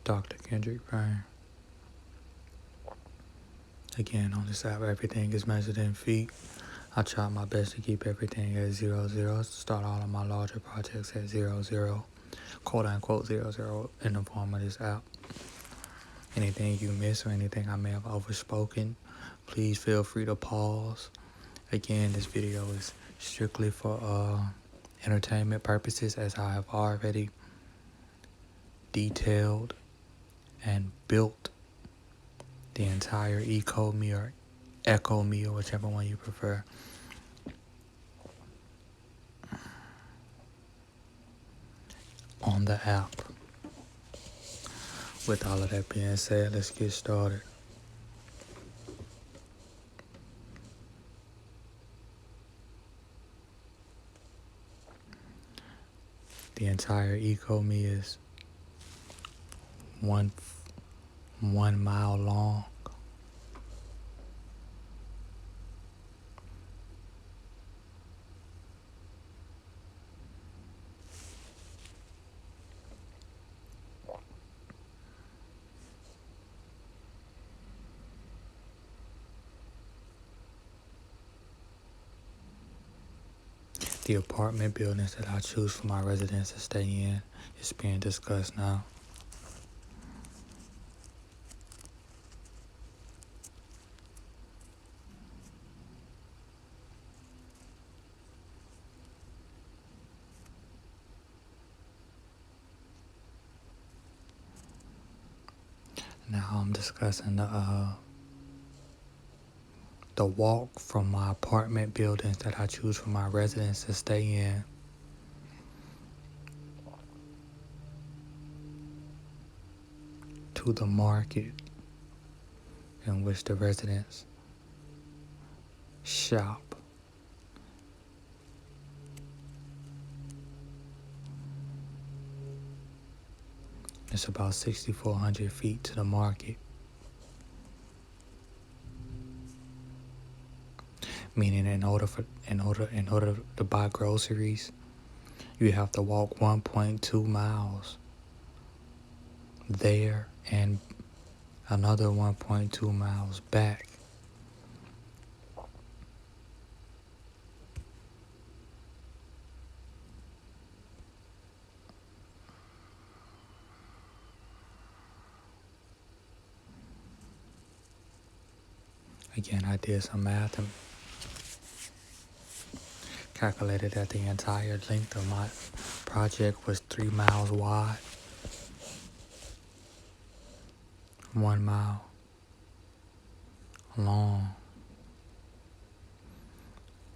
Dr. KendrickPayne. Again, on this app, everything is measured in feet. I try my best to keep everything at 0, start all of my larger projects at 0, quote unquote 0, in the form of this app. Anything you miss or anything I may have overspoken, please feel free to pause. Again, this video is strictly for entertainment purposes, as I have already detailed and built the entire ECOME or ECOME, or whichever one you prefer. On the app. With all of that being said, let's get started. The entire ECOME is one mile long. The apartment buildings that I choose for my residents to stay in is being discussed now. Now I'm discussing the walk from my apartment buildings that I choose for my residents to stay in to the market in which the residents shop. It's about 6,400 feet to the market. Meaning in order to buy groceries, you have to walk 1.2 miles there and another 1.2 miles back. Again, I did some math and calculated that the entire length of my project was 3 miles wide, 1 mile long.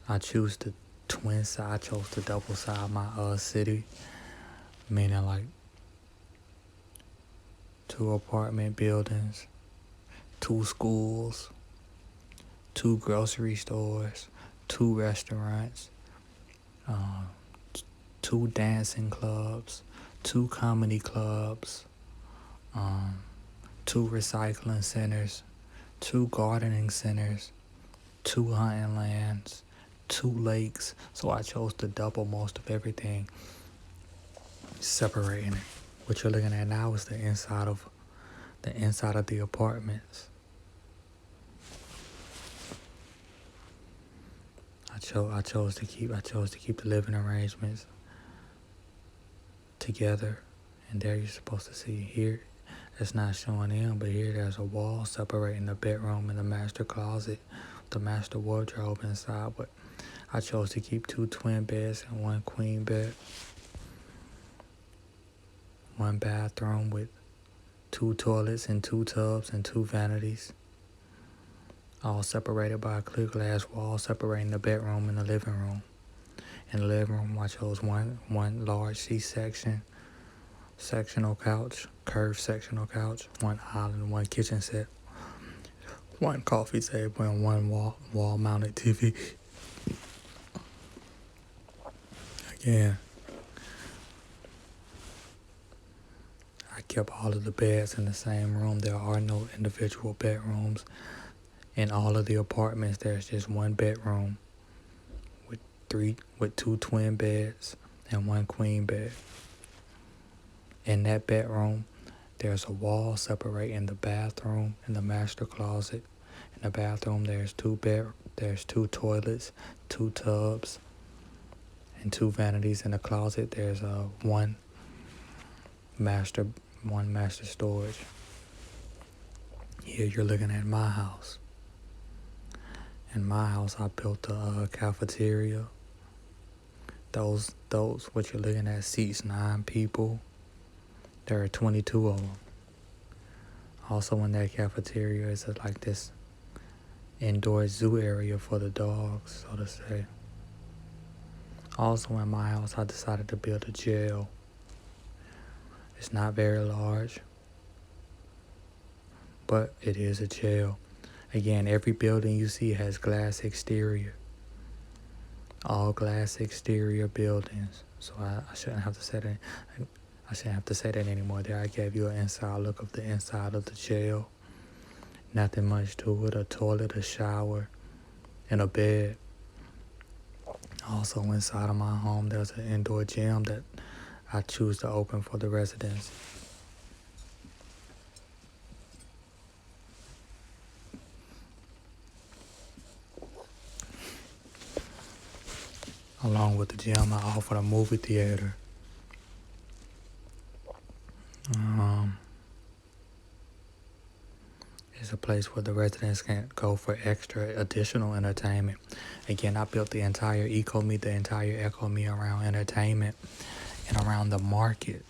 I chose the twin side, I chose to double side my city, meaning like 2 apartment buildings, 2 schools, 2 grocery stores, 2 restaurants, 2 dancing clubs, 2 comedy clubs, 2 recycling centers, 2 gardening centers, 2 hunting lands, 2 lakes. So I chose to double most of everything, separating it. What you're looking at now is the inside of the apartments. I chose to keep the living arrangements together, and there you're supposed to see here. It's not showing in, but here there's a wall separating the bedroom and the master closet, the master wardrobe inside. But I chose to keep 2 twin beds and 1 queen bed, 1 bathroom with 2 toilets and 2 tubs and 2 vanities, all separated by a clear glass wall separating the bedroom and the living room. In the living room, I chose one large C-section, sectional couch, curved sectional couch, 1 island, 1 kitchen set, 1 coffee table, and 1 wall-mounted TV. Again, I kept all of the beds in the same room. There are no individual bedrooms. In all of the apartments, there's just 1 bedroom with 2 twin beds and 1 queen bed. In that bedroom, There's a wall separating the bathroom and the master closet. In the bathroom, there's two toilets, 2 tubs, and 2 vanities. In the closet, there's one master storage. Here you're looking at my house. In my house, I built a cafeteria. Those what you're looking at seats 9 people. There are 22 of them. Also in that cafeteria is like this indoor zoo area for the dogs, so to say. Also in my house, I decided to build a jail. It's not very large, but it is a jail. Again, every building you see has glass exterior. All glass exterior buildings. So I shouldn't have to say that. I shouldn't have to say that anymore. There I gave you an inside look of the inside of the jail. Nothing much to it. A toilet, a shower, and a bed. Also inside of my home, there's an indoor gym that I choose to open for the residents. Along with the gym, I offer a movie theater. It's a place where the residents can go for extra additional entertainment. Again, I built the entire ECOME around entertainment and around the market.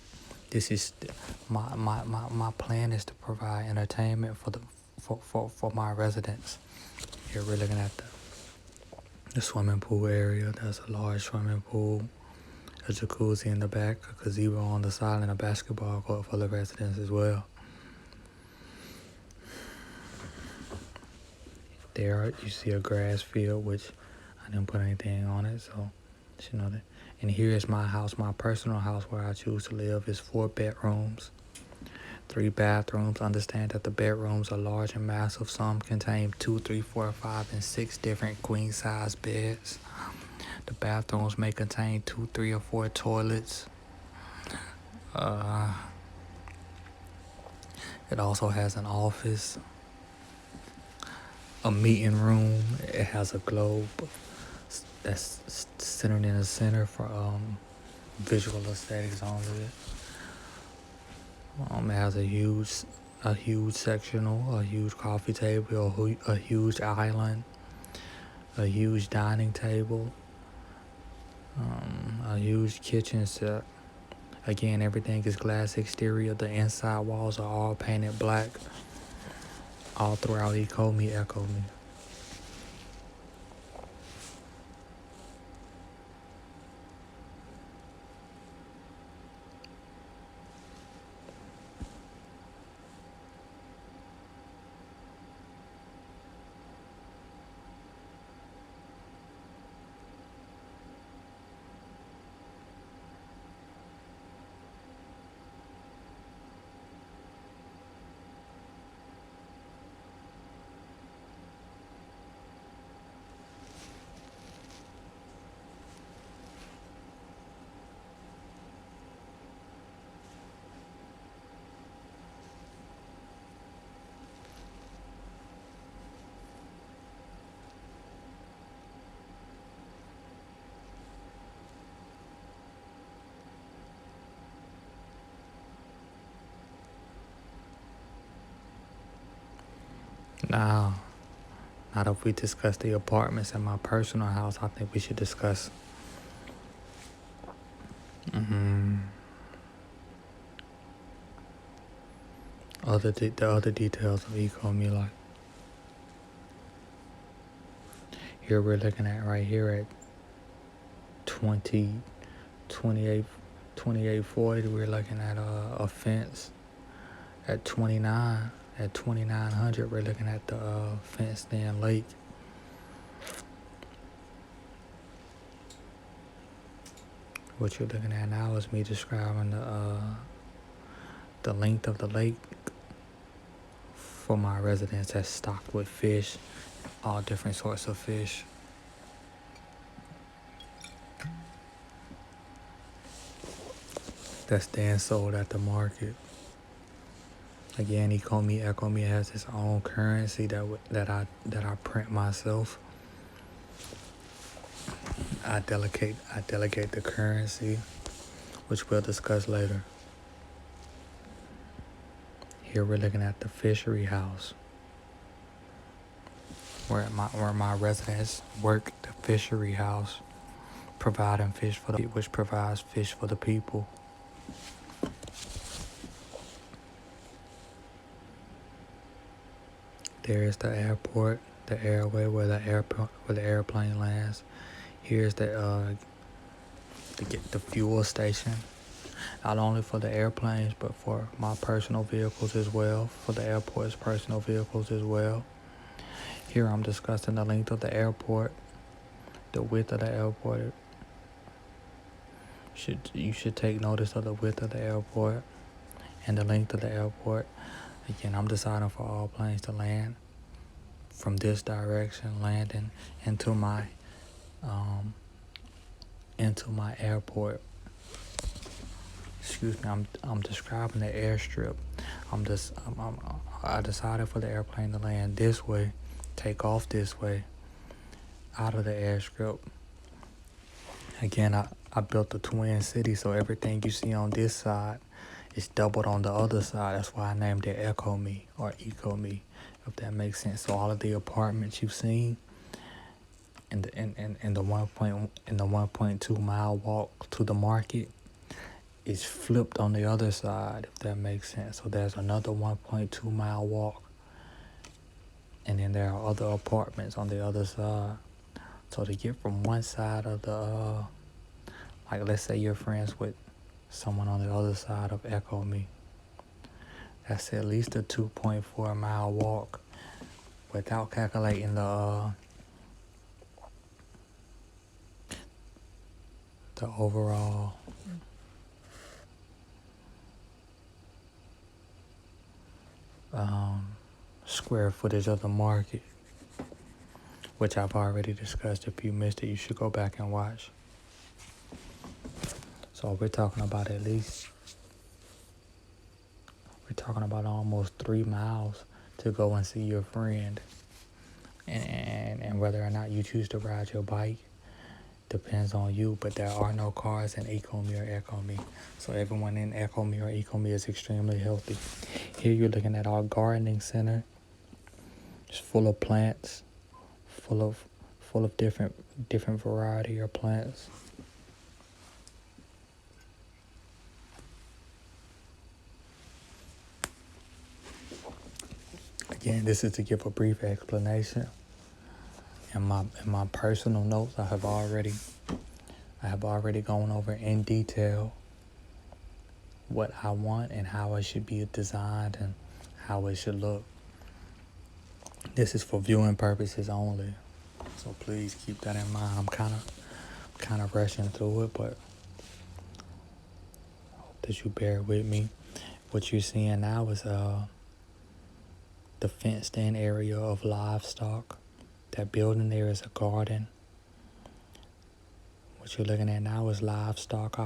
This is my plan is to provide entertainment for my residents. Here we're looking at the swimming pool area. There's a large swimming pool, a jacuzzi in the back, a gazebo on the side, and a basketball court for the residents as well. There you see a grass field, which I didn't put anything on it, so you know that. And here is my house, my personal house where I choose to live. Is 4 bedrooms, 3 bathrooms. Understand that the bedrooms are large and massive. Some contain 2, 3, 4, 5, and 6 different queen size beds. The bathrooms may contain 2, 3, or 4 toilets. It also has an office, a meeting room. It has a globe that's centered in the center for visual aesthetics only. It has a huge sectional, a huge coffee table, a huge island, a huge dining table, a huge kitchen set. Again, everything is glass exterior. The inside walls are all painted black. All throughout ECOME. Now that we discussed the apartments in my personal house, I think we should discuss the other details of ECOME. Like here we're looking at right here at 2840. We're looking at a fence at 29. At 2900, we're looking at the fenced-in lake. What you're looking at now is me describing the length of the lake for my residence that's stocked with fish, all different sorts of fish. That's then sold at the market. Again, ECOME has its own currency that I print myself. I delegate the currency, which we'll discuss later. Here we're looking at the fishery house, where my residents work. The fishery house, providing fish which provides fish for the people. There is the airport, the airway where the airplane lands. Here's the fuel station, not only for the airplanes but for my personal vehicles as well, for the airport's personal vehicles as well. Here I'm discussing the length of the airport, the width of the airport. You should take notice of the width of the airport and the length of the airport. Again, I'm deciding for all planes to land from this direction, landing into my airport. Excuse me, I'm describing the airstrip. I decided for the airplane to land this way, take off this way, out of the airstrip. Again, I built the twin city, so everything you see on this side is doubled on the other side. That's why I named it ECOME or ECOME, if that makes sense. So all of the apartments you've seen in the 1.2 mile walk to the market is flipped on the other side, if that makes sense. So there's another 1.2 mile walk, and then there are other apartments on the other side. So to get from one side of the like, let's say you're friends with someone on the other side of ECOME, that's at least a 2.4 mile walk without calculating the overall square footage of the market, which I've already discussed. If you missed it, you should go back and watch. So we're talking about almost 3 miles to go and see your friend. And whether or not you choose to ride your bike depends on you, but there are no cars in ECOME or ECOME. So everyone in ECOME or ECOME is extremely healthy. Here you're looking at our gardening center. It's full of plants, full of different variety of plants. Again, this is to give a brief explanation. In my personal notes, I have already gone over in detail what I want and how it should be designed and how it should look. This is for viewing purposes only, so please keep that in mind. I'm kind of rushing through it, but I hope that you bear with me. What you're seeing now is the fenced-in area of livestock. That building there is a garden. What you're looking at now is livestock.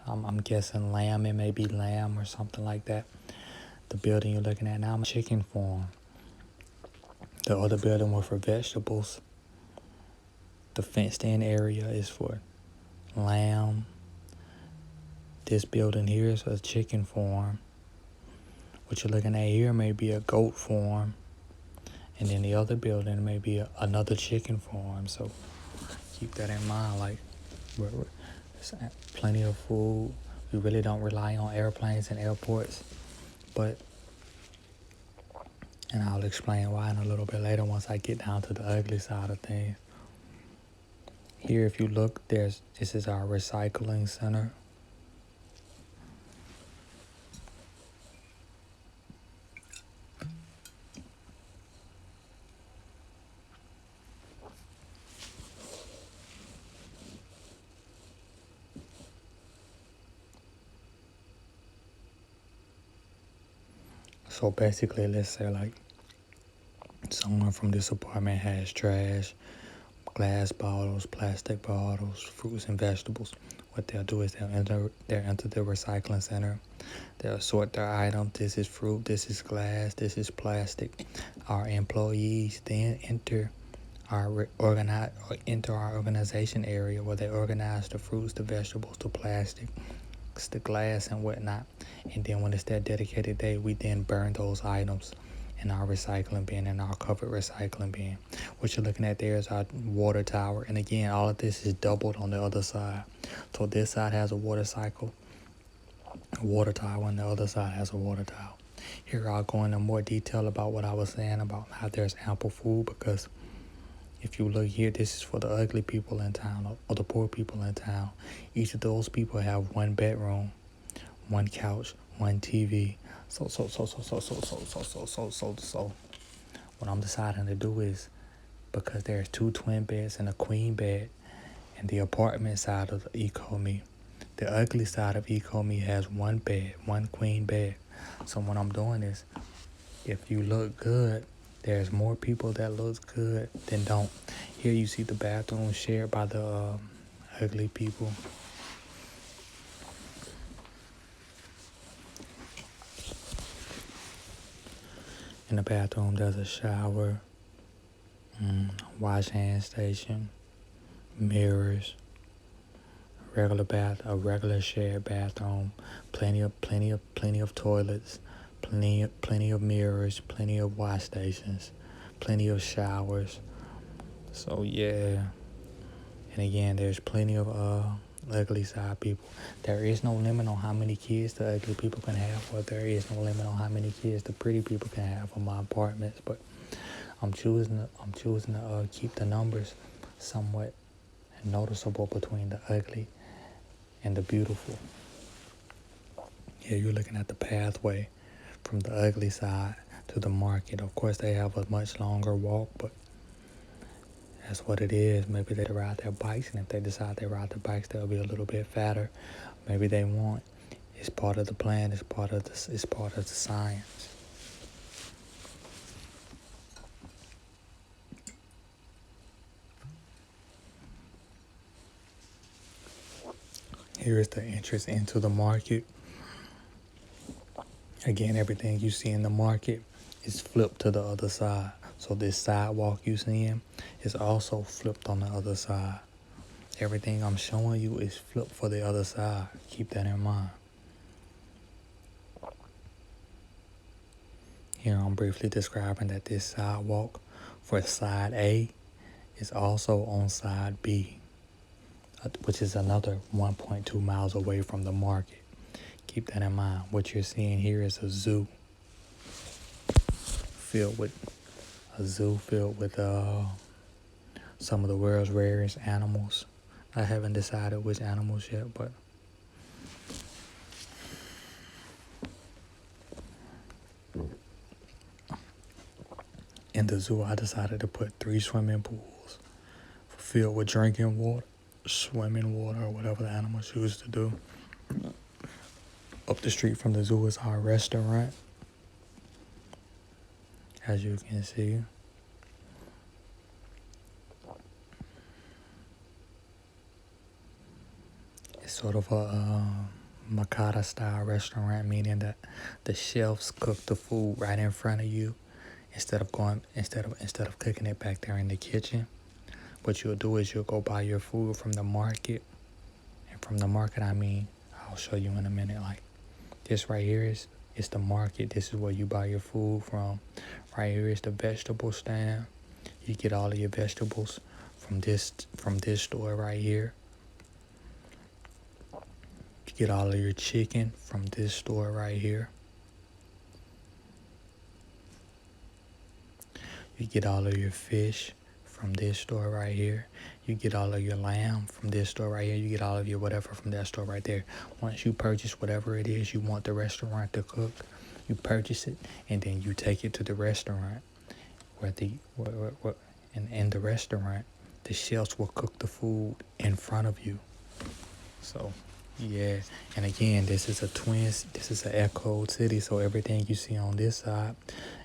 I'm guessing lamb. It may be lamb or something like that. The building you're looking at now is a chicken farm. The other building was for vegetables. The fenced-in area is for lamb. This building here is a chicken farm. What you're looking at here may be a goat farm. And then the other building may be another chicken farm. So keep that in mind. Like, there's plenty of food. We really don't rely on airplanes and airports. And I'll explain why in a little bit later once I get down to the ugly side of things. Here, if you look, this is our recycling center. So basically, let's say like someone from this apartment has trash, glass bottles, plastic bottles, fruits and vegetables. what they'll do is they'll enter the recycling center. They'll sort their items. This is fruit, this is glass, this is plastic. Our employees then enter our organization area where they organize the fruits, the vegetables, the plastic, the glass, and whatnot. And then when it's that dedicated day, we then burn those items in our recycling bin, in our covered recycling bin. What you're looking at there is our water tower. And again, all of this is doubled on the other side. So this side has a water cycle, a water tower, and the other side has a water tower. Here I'll go into more detail about what I was saying about how there's ample food, because if you look here, this is for the ugly people in town or the poor people in town. Each of those people have one bedroom, one couch, one TV. So. What I'm deciding to do is, because there's 2 twin beds and a queen bed in the apartment side of the ECOME, the ugly side of ECOME has 1 bed, 1 queen bed. So what I'm doing is, if you look good, there's more people that looks good than don't. Here you see the bathroom shared by the ugly people. In the bathroom, there's a shower, wash hand station, mirrors, a regular shared bathroom, plenty of toilets, plenty of mirrors, plenty of wash stations, plenty of showers. So yeah, and again, there's plenty of ugly side people. There is no limit on how many kids the ugly people can have, or there is no limit on how many kids the pretty people can have in my apartments. But I'm choosing to keep the numbers somewhat noticeable between the ugly and the beautiful. Here you're looking at the pathway from the ugly side to the market. Of course, they have a much longer walk, but that's what it is. Maybe they ride their bikes, and if they decide they ride their bikes, they'll be a little bit fatter. Maybe they won't. It's part of the plan. It's part of the science. Here is the entrance into the market. Again, everything you see in the market is flipped to the other side. So this sidewalk you seeing is also flipped on the other side. Everything I'm showing you is flipped for the other side. Keep that in mind. Here I'm briefly describing that this sidewalk for side A is also on side B, which is another 1.2 miles away from the market. Keep that in mind. What you're seeing here is a zoo filled with some of the world's rarest animals. I haven't decided which animals yet, but in the zoo I decided to put 3 swimming pools filled with drinking water, swimming water, or whatever the animals choose to do. Up the street from the zoo is our restaurant, as you can see. It's sort of a Makata style restaurant, meaning that the chefs cook the food right in front of you instead of cooking it back there in the kitchen. What you'll do is you'll go buy your food from the market, and from the market I mean, I'll show you in a minute. Like this right here is the market. This is where you buy your food from. Right here is the vegetable stand. You get all of your vegetables from this store right here. You get all of your chicken from this store right here. You get all of your fish from this store right here. You get all of your lamb from this store right here. You get all of your whatever from that store right there. Once you purchase whatever it is you want the restaurant to cook, you purchase it, and then you take it to the restaurant in the restaurant, the chefs will cook the food in front of you. So yeah, and again, this is an echoed city, so everything you see on this side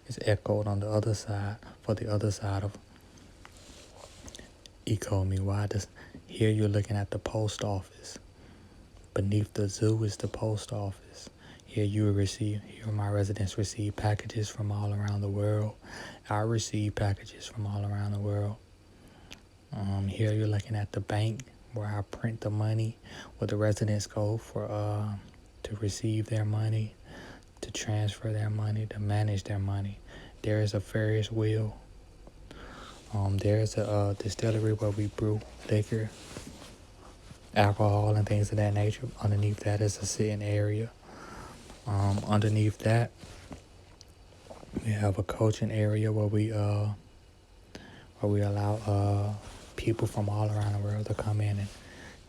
is echoed on the other side for the other side of ECOME. Here you're looking at the post office. Beneath the zoo is the post office. Here my residents receive packages from all around the world. I receive packages from all around the world. Here you're looking at the bank where I print the money, where the residents go for to receive their money, to transfer their money, to manage their money. There is a Ferris wheel. There's a distillery where we brew liquor, alcohol, and things of that nature. Underneath that is a sitting area. Underneath that, we have a coaching area where we allow people from all around the world to come in and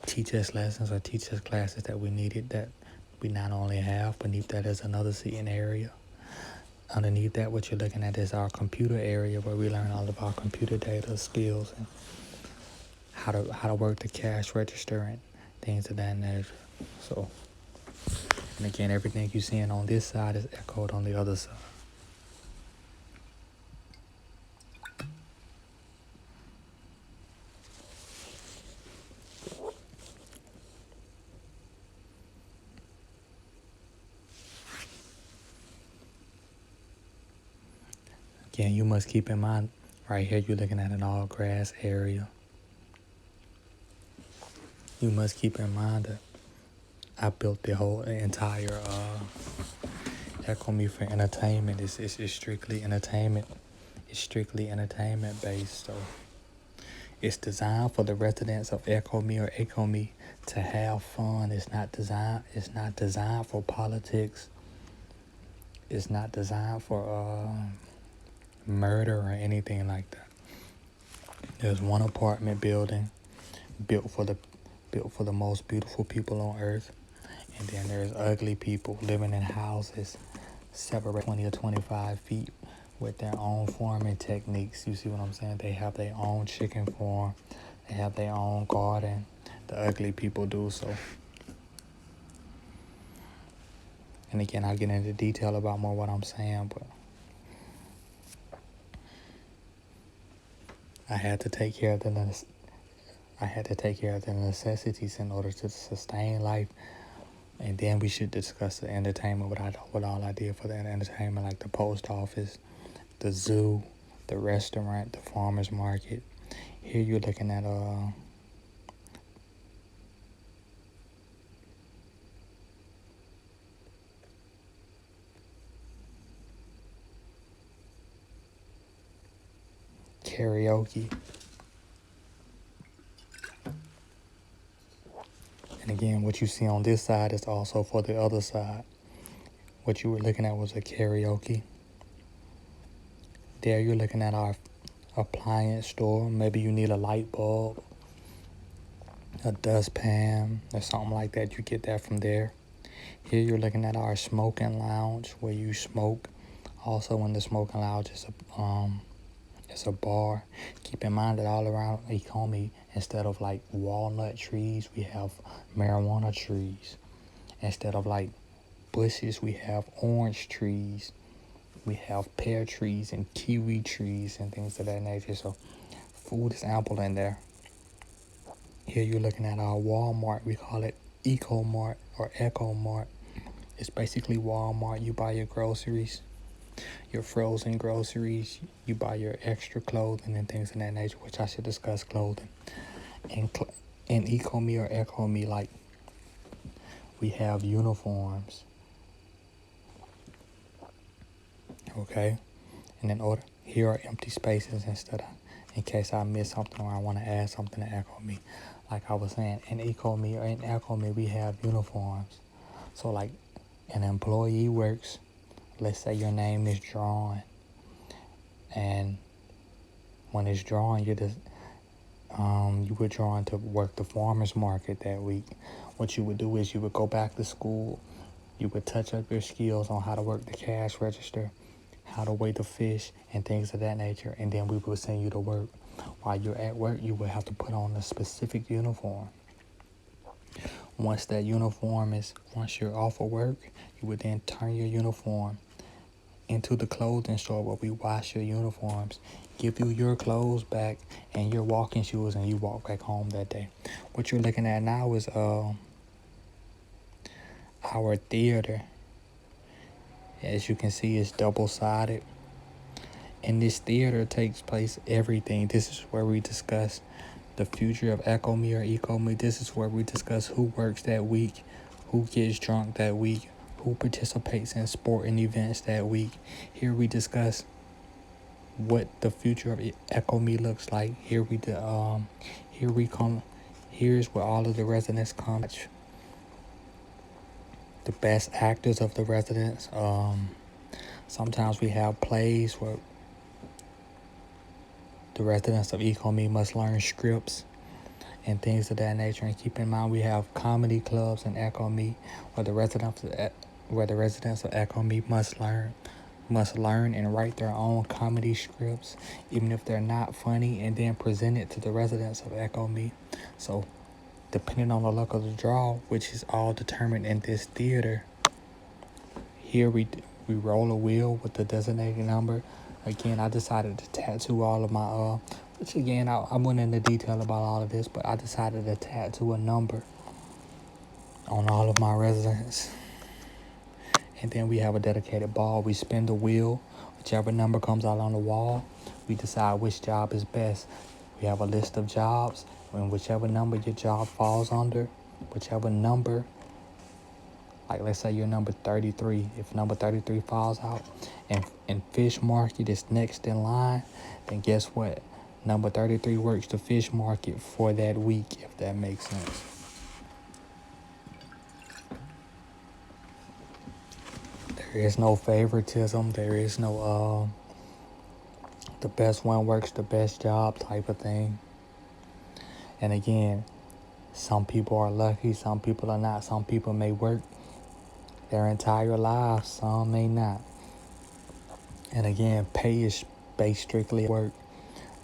teach us lessons or teach us classes that we needed that we not only have. Beneath that is another seating area. Underneath that, what you're looking at is our computer area where we learn all about computer data skills and how to work the cash register and things of that nature. So, and again, everything you're seeing on this side is echoed on the other side. Again, you must keep in mind, right here you're looking at an all grass area. You must keep in mind that I built the whole entire ECOME for entertainment. It's strictly entertainment. It's strictly entertainment based. So it's designed for the residents of ECOME or ECOME to have fun. It's not designed for politics. It's not designed for murder or anything like that. There's one apartment building built for the most beautiful people on earth, and then there's ugly people living in houses separated 20 or 25 feet with their own farming techniques. You see what I'm saying? They have their own chicken farm, they have their own garden. The ugly people do so. And again, I'll get into detail about more what I'm saying, but I had to take care of the necessities in order to sustain life. And then we should discuss the entertainment, what all I did for the entertainment, like the post office, the zoo, the restaurant, the farmer's market. Here you're looking at karaoke. And again, what you see on this side is also for the other side. What you were looking at was a karaoke. There you're looking at our appliance store. Maybe you need a light bulb, a dustpan, or something like that. You get that from there. Here you're looking at our smoking lounge where you smoke. Also in the smoking lounge is a bar. Keep in mind that all around ECOME, instead of like walnut trees, we have marijuana trees. Instead of like bushes, we have orange trees. We have pear trees and kiwi trees and things of that nature. So food is ample in there. Here you're looking at our Walmart. We call it EcoMart or EcoMart. It's basically Walmart. You buy your groceries, your frozen groceries, you buy your extra clothing and things of that nature, which I should discuss clothing. In ECOME or ECOME, like, we have uniforms. Okay? And here are empty spaces in case I miss something or I want to add something to ECOME. Like I was saying, in ECOME or in ECOME, we have uniforms. So like an employee works, let's say your name is drawn, and when it's drawn, you were drawn to work the farmer's market that week. What you would do is you would go back to school, you would touch up your skills on how to work the cash register, how to weigh the fish, and things of that nature, and then we would send you to work. While you're at work, you would have to put on a specific uniform. Once you're off of work, you would then turn your uniform into the clothing store where we wash your uniforms, give you your clothes back and your walking shoes, and you walk back home that day. What you're looking at now is our theater, as you can see, is double-sided. In this theater takes place everything. This is where we discuss the future of ECOME or ECOME. This is where we discuss who works that week, who gets drunk that week, who participates in sporting events that week. Here we discuss what the future of ECOME looks like. Here's where all of the residents come. The best actors of the residents. Sometimes we have plays where the residents of ECOME must learn scripts and things of that nature. And keep in mind, we have comedy clubs in ECOME where the residents of ECOME must learn and write their own comedy scripts, even if they're not funny, and then present it to the residents of ECOME. So, depending on the luck of the draw, which is all determined in this theater, here we roll a wheel with the designated number. Again, I decided to tattoo all of my, which again, I went into detail about all of this, but I decided to tattoo a number on all of my residents. And then we have a dedicated ball. We spin the wheel. Whichever number comes out on the wall, we decide which job is best. We have a list of jobs, and whichever number your job falls under, whichever number, like let's say you're number 33. If number 33 falls out and fish market is next in line, then guess what? Number 33 works the fish market for that week, if that makes sense. There is no favoritism. There is no the best one works the best job type of thing. And again, some people are lucky, some people are not. Some people may work their entire lives, some may not. And again, pay is based strictly on work.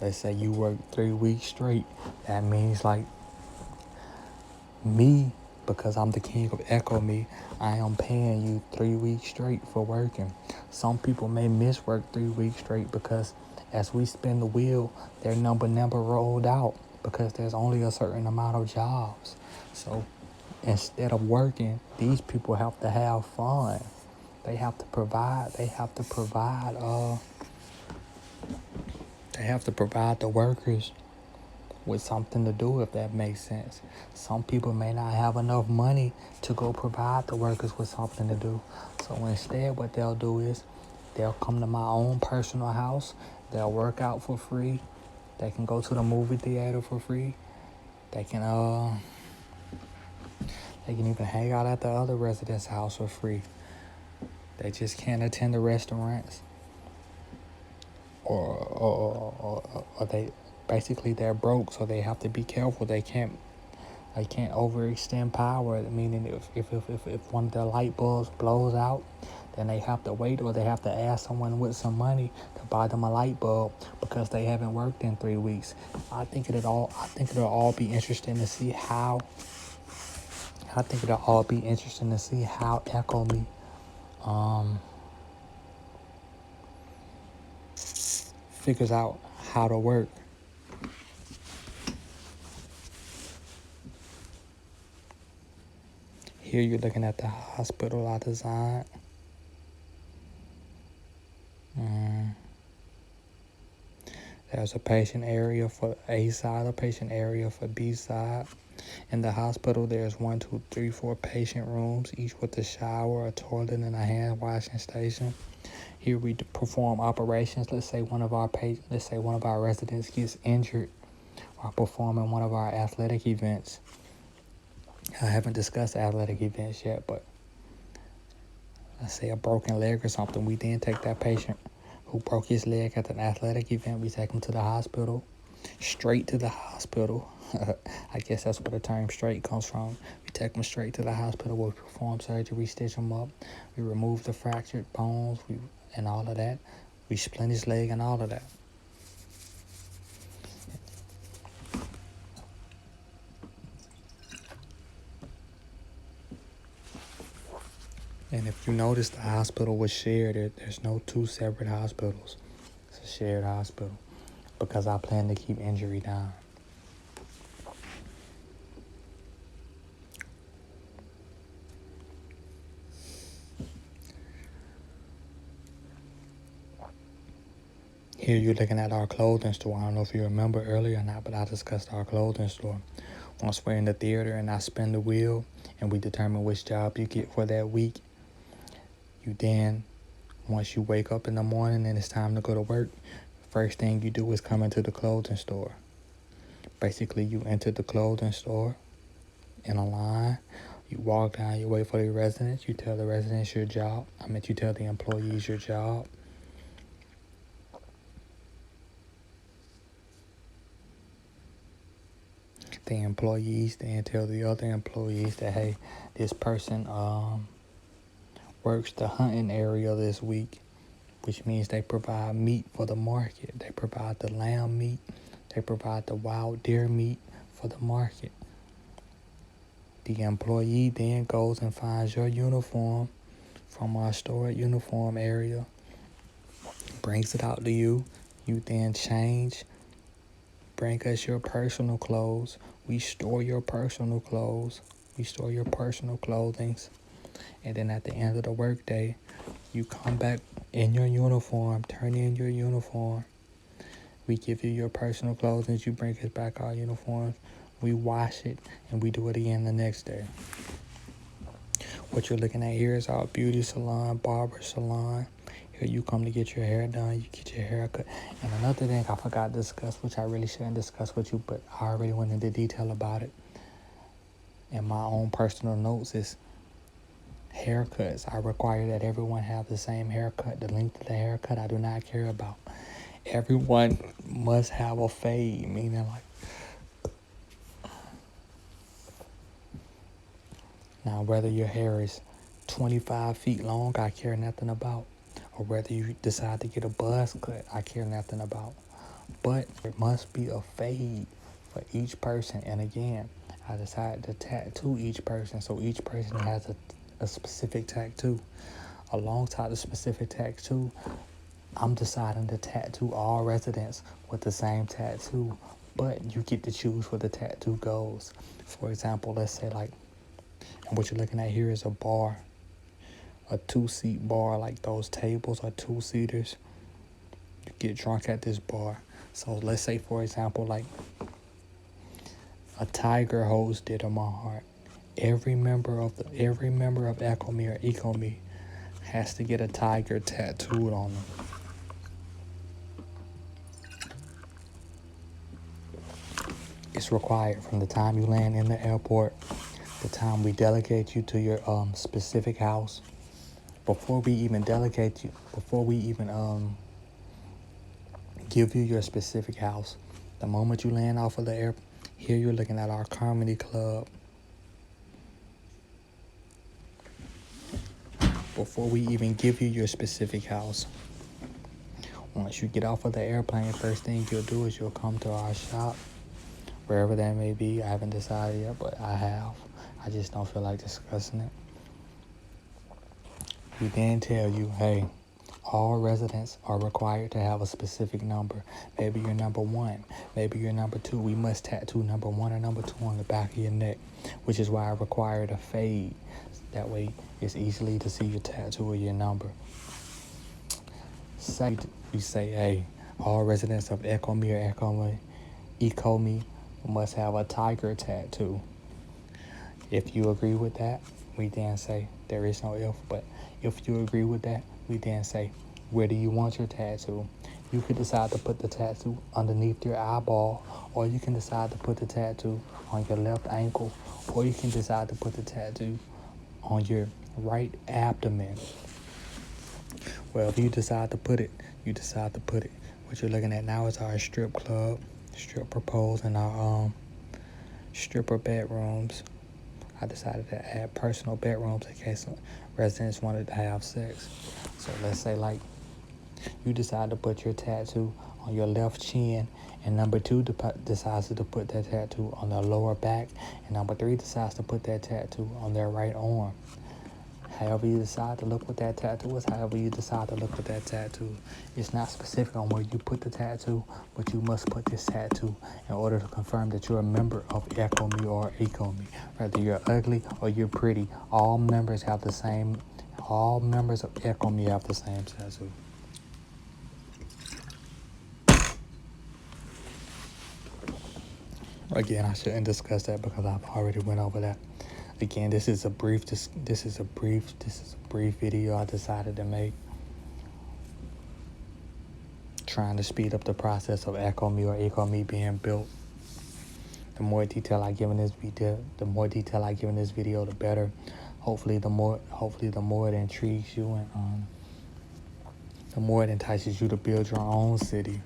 Let's say you work 3 weeks straight. That means like me, because I'm the king of ECOME, I am paying you 3 weeks straight for working. Some people may miss work 3 weeks straight because as we spin the wheel, their number never rolled out because there's only a certain amount of jobs. So instead of working, these people have to have fun. They have to provide the workers with something to do, if that makes sense. Some people may not have enough money to go provide the workers with something to do. So instead, what they'll do is they'll come to my own personal house. They'll work out for free. They can go to the movie theater for free. They can even hang out at the other residents' house for free. They just can't attend the restaurants. Or they're broke, so they have to be careful. They can't overextend power. Meaning, if one of their light bulbs blows out, then they have to wait, or they have to ask someone with some money to buy them a light bulb because they haven't worked in 3 weeks. I think it'll all be interesting to see how. ECOME figures out how to work. Here you're looking at the hospital I designed. There's a patient area for A side, a patient area for B side. In the hospital, there's 4 patient rooms, each with a shower, a toilet, and a hand washing station. Here we perform operations. Let's say one of our residents gets injured while performing one of our athletic events. I haven't discussed athletic events yet, but let's say a broken leg or something. We then take that patient who broke his leg at an athletic event. We take him to the hospital, straight to the hospital. I guess that's where the term straight comes from. We take him straight to the hospital. We perform surgery, stitch him up. We remove the fractured bones and all of that. We splint his leg and all of that. And if you notice, the hospital was shared. There's no 2 separate hospitals. It's a shared hospital because I plan to keep injury down. Here you're looking at our clothing store. I don't know if you remember earlier or not, but I discussed our clothing store. Once we're in the theater and I spin the wheel and we determine which job you get for that week, you then, once you wake up in the morning and it's time to go to work, first thing you do is come into the clothing store. Basically, you enter the clothing store in a line. You walk down, you wait for the residents. You tell the residents your job. You tell the employees your job. The employees then tell the other employees that, hey, this person works the hunting area this week, which means they provide meat for the market. They provide the lamb meat. They provide the wild deer meat for the market. The employee then goes and finds your uniform from our storage uniform area, brings it out to you. You then change, bring us your personal clothes. We store your personal clothes. We store your personal clothings. And then at the end of the workday, you come back in your uniform, turn in your uniform. We give you your personal clothing. You bring us back our uniforms. We wash it, and we do it again the next day. What you're looking at here is our beauty salon, barber salon. Here you come to get your hair done, you get your hair cut. And another thing I forgot to discuss, which I really shouldn't discuss with you, but I already went into detail about it in my own personal notes, is haircuts. I require that everyone have the same haircut. The length of the haircut I do not care about. Everyone must have a fade, meaning like, now, whether your hair is 25 feet long, I care nothing about. Or whether you decide to get a buzz cut, I care nothing about. But there must be a fade for each person. And again, I decided to tattoo each person, so each person has a specific tattoo. Alongside the specific tattoo, I'm deciding to tattoo all residents with the same tattoo. But you get to choose where the tattoo goes. For example, let's say like, and what you're looking at here is a bar, a 2-seat bar, like those tables are 2-seaters. You get drunk at this bar. So let's say, for example, like a tiger holds dear to my heart. Every member of ECOME or ECOME has to get a tiger tattooed on them. It's required from the time you land in the airport, the time we delegate you to your specific house. Before we even give you your specific house, the moment you land off of the airport, here you're looking at our comedy club. Before we even give you your specific house, once you get off of the airplane, first thing you'll do is you'll come to our shop, wherever that may be. I haven't decided yet, but I have. I just don't feel like discussing it. We then tell you, hey, all residents are required to have a specific number. Maybe you're number 1. Maybe you're number 2. We must tattoo number 1 or number 2 on the back of your neck, which is why I required a fade. That way, it's easily to see your tattoo or your number. Second, we say, hey, all residents of ECOME or ECOME must have a tiger tattoo. If you agree with that, we then say, there is no if, but if you agree with that, we then say, where do you want your tattoo? You could decide to put the tattoo underneath your eyeball, or you can decide to put the tattoo on your left ankle, or you can decide to put the tattoo on your right abdomen. Well, if you decide to put it, you decide to put it. What you're looking at now is our strip club, stripper poles, and our stripper bedrooms. I decided to add personal bedrooms in case residents wanted to have sex. So let's say like you decide to put your tattoo on your left chin, and number 2 decides to put that tattoo on their lower back, and number 3 decides to put that tattoo on their right arm. However you decide to look what that tattoo is, however you decide to look at that tattoo. It's not specific on where you put the tattoo, but you must put this tattoo in order to confirm that you're a member of ECOME or ECOME. Whether you're ugly or you're pretty, all members of ECOME have the same tattoo. Again, I shouldn't discuss that because I've already went over that. Again, this is a brief video I decided to make, trying to speed up the process of ECOME or ECOME being built. The more detail I give in this video, the better. Hopefully, the more it intrigues you and the more it entices you to build your own city.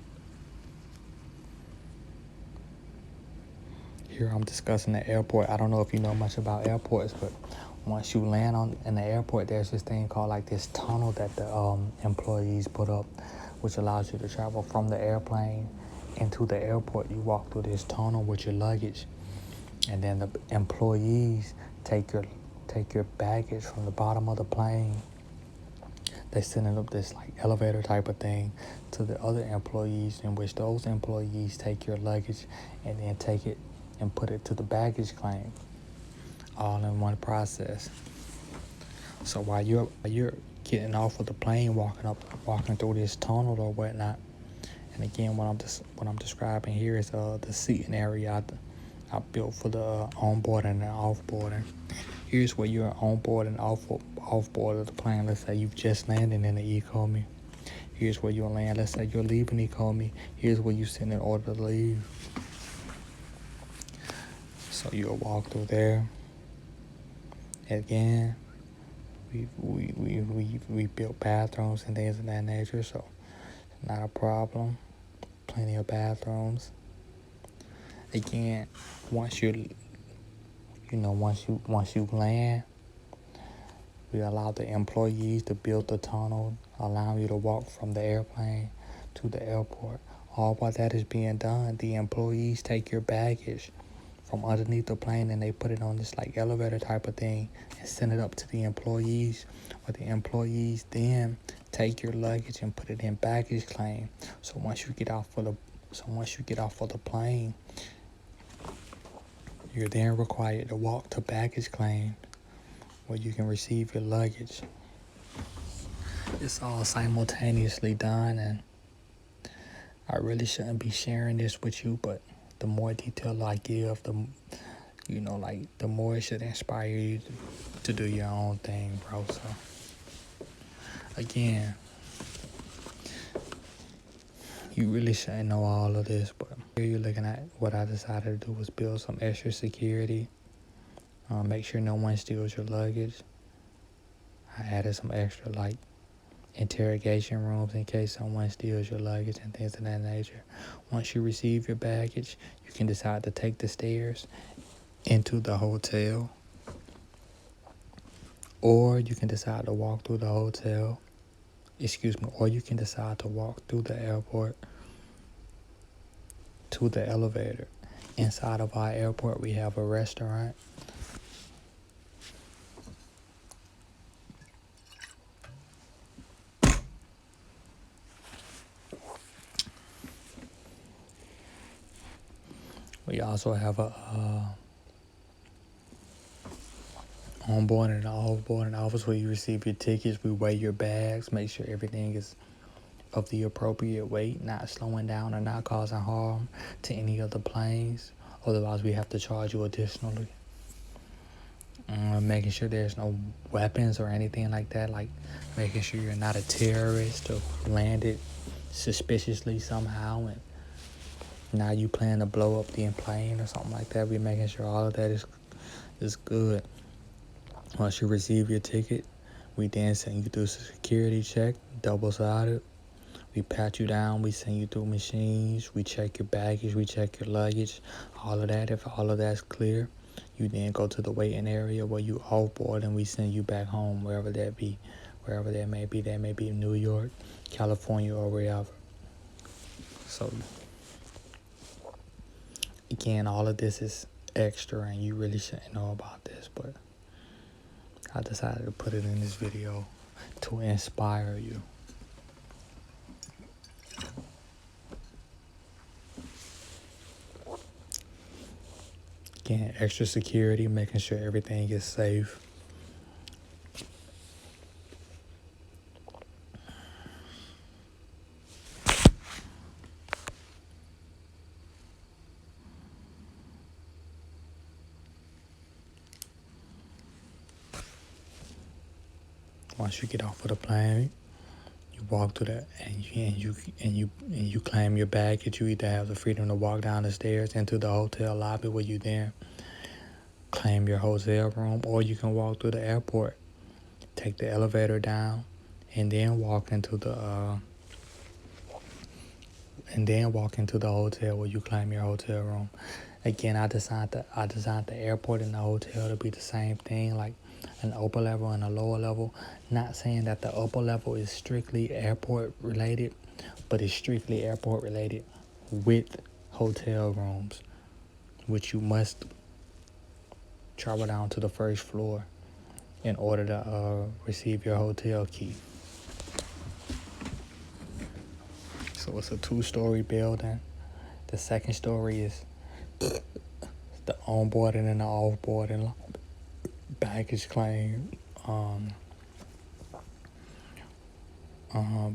Here I'm discussing the airport. I don't know if you know much about airports, but once you land in the airport, there's this thing called like this tunnel that the employees put up, which allows you to travel from the airplane into the airport. You walk through this tunnel with your luggage, and then the employees take your baggage from the bottom of the plane. They send it up this like elevator type of thing to the other employees, in which those employees take your luggage and then take it and put it to the baggage claim, all in one process. So while you're getting off of the plane, walking through this tunnel or whatnot, and again, what I'm describing here is the seating area I built for the onboarding and offboarding. Here's where you're onboard and offboard of the plane. Let's say you've just landed in the ECOME. Here's where you'll land. Let's say you're leaving ECOME. Here's where you send in order to leave. So you'll walk through there. Again, we built bathrooms and things of that nature, so it's not a problem. Plenty of bathrooms. Again, once you land, we allow the employees to build the tunnel, allowing you to walk from the airplane to the airport. All while that is being done, the employees take your baggage from underneath the plane and they put it on this like elevator type of thing and send it up to the employees, or the employees then take your luggage and put it in baggage claim. So once you get off of the plane, you're then required to walk to baggage claim where you can receive your luggage. It's all simultaneously done, and I really shouldn't be sharing this with you, but the more detail I give, the more it should inspire you to do your own thing, bro. So again, you really shouldn't know all of this, but here you're looking at what I decided to do was build some extra security. Make sure no one steals your luggage. I added some extra like interrogation rooms in case someone steals your luggage and things of that nature. Once you receive your baggage, you can decide to take the stairs into the hotel, or you can decide to walk through the hotel. Or you can decide to walk through the airport to the elevator. Inside of our airport, we have a restaurant. We also have a onboarding and offboarding office where you receive your tickets. We weigh your bags, make sure everything is of the appropriate weight, not slowing down or not causing harm to any of the planes. Otherwise, we have to charge you additionally. Making sure there's no weapons or anything like that, like making sure you're not a terrorist or landed suspiciously somehow and now you plan to blow up the plane or something like that. We're making sure all of that is good. Once you receive your ticket, we then send you through a security check, double-sided. We pat you down, we send you through machines, we check your baggage, we check your luggage, all of that. If all of that's clear, you then go to the waiting area where you offboard and we send you back home, wherever that may be. That may be New York, California, or wherever. So again, all of this is extra and you really shouldn't know about this, but I decided to put it in this video to inspire you. Again, extra security, making sure everything is safe. Once you get off of the plane, you walk through that, and you claim your baggage. You either have the freedom to walk down the stairs into the hotel lobby where you then claim your hotel room, or you can walk through the airport, take the elevator down, and then walk into the hotel where you claim your hotel room. Again, I designed the airport and the hotel to be the same thing, like an upper level and a lower level. Not saying that the upper level is strictly airport related, but it's strictly airport related with hotel rooms, which you must travel down to the first floor in order to receive your hotel key. So it's a 2-story building. The second story is the onboarding and the offboarding, baggage claim,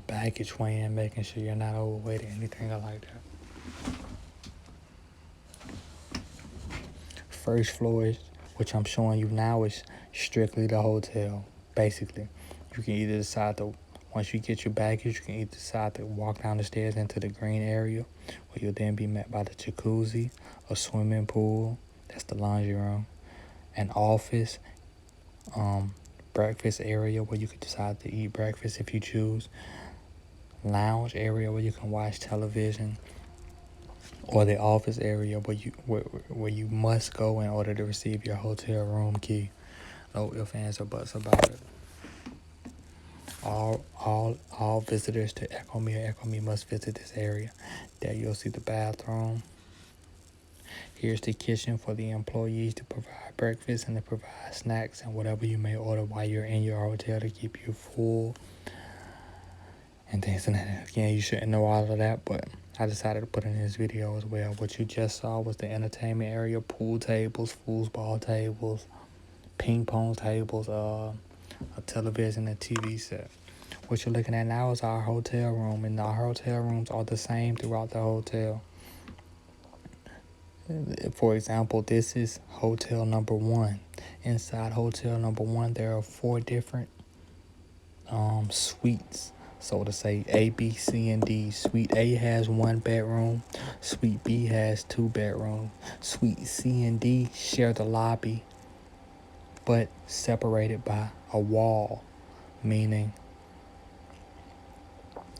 baggage weighing, making sure you're not overweight or anything like that. First floor is, which I'm showing you now, is strictly the hotel. Basically, you can either decide to, once you get your baggage, you can either decide to walk down the stairs into the green area, where you'll then be met by the jacuzzi, a swimming pool, that's the laundry room, an office, breakfast area where you could decide to eat breakfast if you choose, lounge area where you can watch television, or the office area where you must go in order to receive your hotel room key. No ifs, ands, or buts about it. All visitors to ECOME or ECOME must visit this area. There you'll see the bathroom. Here's the kitchen for the employees to provide breakfast and to provide snacks and whatever you may order while you're in your hotel to keep you full. And things like that. Again, you shouldn't know all of that, but I decided to put in this video as well. What you just saw was the entertainment area, pool tables, foosball tables, ping pong tables, a television, a TV set. What you're looking at now is our hotel room, and our hotel rooms are the same throughout the hotel. For example, this is hotel number 1. Inside hotel number 1, there are 4 different suites. So to say A, B, C, and D. Suite A has 1 bedroom. Suite B has 2 bedrooms. Suite C and D share the lobby, but separated by a wall, meaning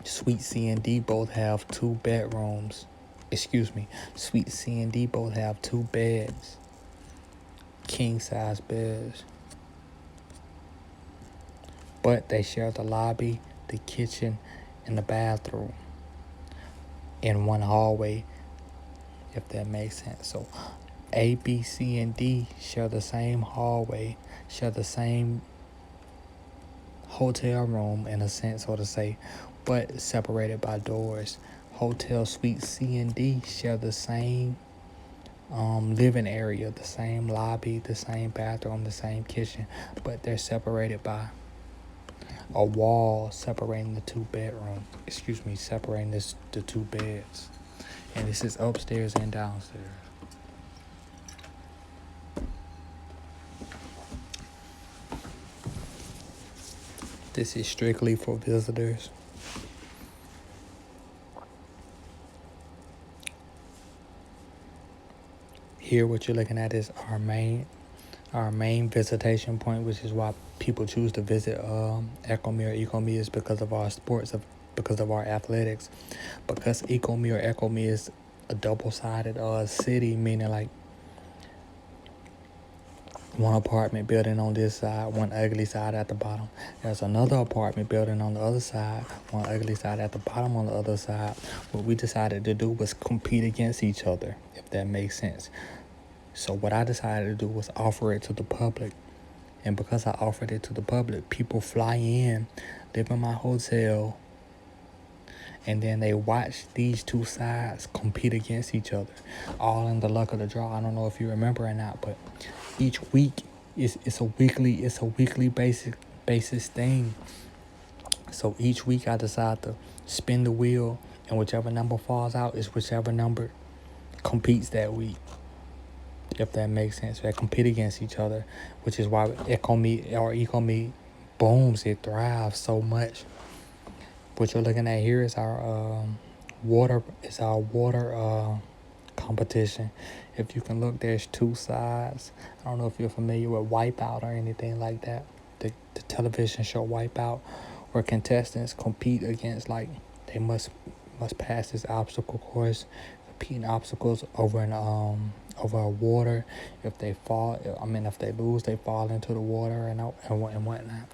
Suite C and D both have 2 bedrooms. Suite C and D both have 2 beds, king-size beds, but they share the lobby, the kitchen, and the bathroom in one hallway, if that makes sense. So A, B, C, and D share the same hallway, share the same hotel room in a sense, so to say, but separated by doors. Hotel Suite C and D share the same living area, the same lobby, the same bathroom, the same kitchen, but they're separated by a wall separating the 2 bedrooms. Separating the 2 beds. And this is upstairs and downstairs. This is strictly for visitors. Here, what you're looking at is our main visitation point, which is why people choose to visit ECOME or ECOME, is because of our sports, because of our athletics. Because ECOME or ECOME is a double-sided city, meaning like one apartment building on this side, one ugly side at the bottom. There's another apartment building on the other side, one ugly side at the bottom on the other side. What we decided to do was compete against each other, if that makes sense. So what I decided to do was offer it to the public. And because I offered it to the public, people fly in, live in my hotel, and then they watch these 2 sides compete against each other, all in the luck of the draw. I don't know if you remember or not, but each week it's a weekly basis thing. So each week I decide to spin the wheel, and whichever number falls out is whichever number competes that week, if that makes sense. They compete against each other, which is why ECOME booms, it thrives so much. What you're looking at here is our water competition. If you can look, there's two sides. I don't know if you're familiar with Wipeout or anything like that. The television show Wipeout, where contestants compete against, like, they must pass this obstacle course, competing obstacles over over water. If they lose, they fall into the water and whatnot.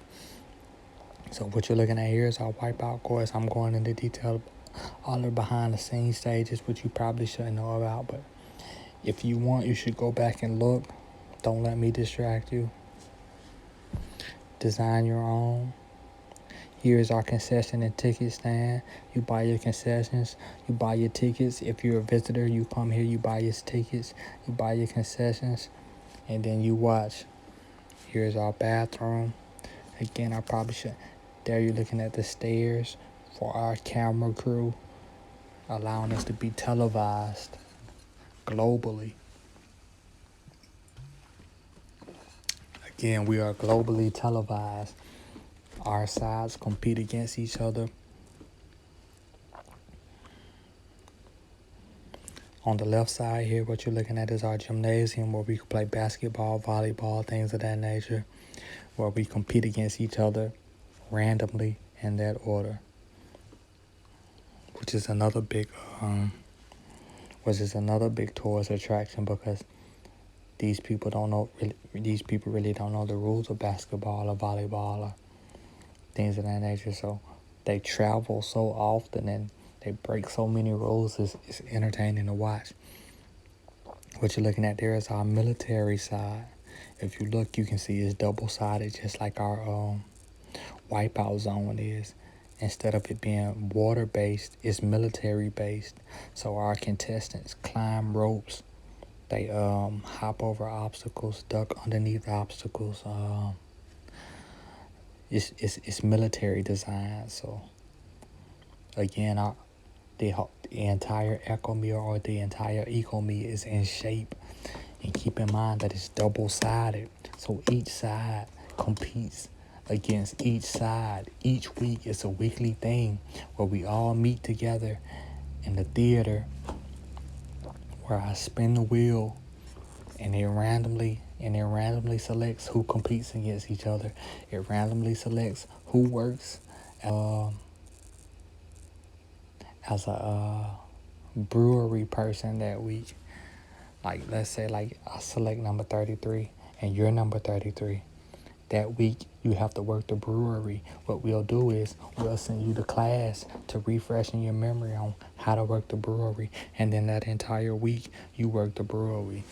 So what you're looking at here is our Wipeout course. I'm going into detail all the behind the scenes stages, which you probably shouldn't know about, but if you want, you should go back and look. Don't let me distract you. Design your own. Here's our concession and ticket stand. You buy your concessions, you buy your tickets. If you're a visitor, you come here, you buy your tickets, you buy your concessions, and then you watch. Here's our bathroom. Again, I probably should. There you're looking at the stairs for our camera crew, allowing us to be televised globally. Again, we are globally televised. Our sides compete against each other. On the left side here, what you're looking at is our gymnasium, where we can play basketball, volleyball, things of that nature, where we compete against each other randomly in that order, which is another big tourist attraction, because these people really don't know the rules of basketball or volleyball or things of that nature. So they travel so often and they break so many rules. It's entertaining to watch. What you're looking at there is our military side. If you look, you can see it's double-sided, just like our Wipeout zone is. Instead of it being water-based, it's military-based. So our contestants climb ropes. They hop over obstacles, duck underneath obstacles. It's military design. So again, the entire ECOME is in shape. And keep in mind that it's double-sided. So each side competes against each side. Each week, it's a weekly thing where we all meet together in the theater, where I spin the wheel and it randomly selects who competes against each other. It randomly selects who works as a brewery person that week. Like, let's say, like, I select number 33 and you're number 33. That week, you have to work the brewery. What we'll do is we'll send you to class to refreshing your memory on how to work the brewery. And then that entire week, you work the brewery.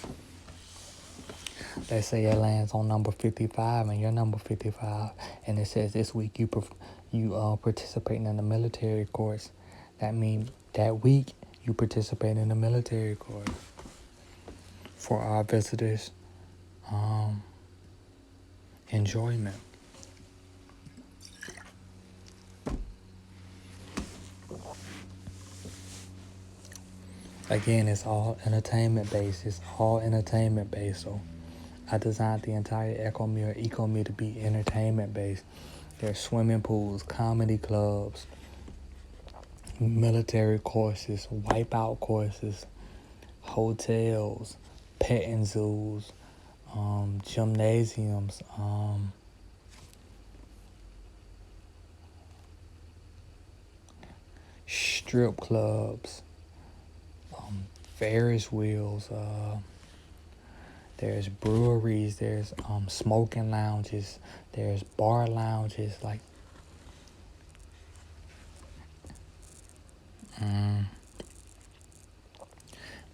Let's say it lands on number 55 and you're number 55. And it says this week you participating in the military course. That means that week, you participate in the military course. For our visitors' enjoyment. Again, it's all entertainment based. So I designed the entire ECOME to be entertainment based. There's swimming pools, comedy clubs, military courses, Wipeout courses, hotels, petting zoos, gymnasiums, strip clubs, Ferris wheels, there's breweries, there's smoking lounges, there's bar lounges, like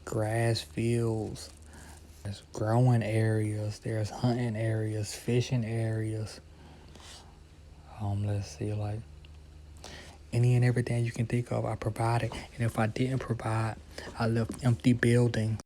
grass fields, there's growing areas, there's hunting areas, fishing areas. Let's see, like any and everything you can think of, I provided. And if I didn't provide, I left empty buildings.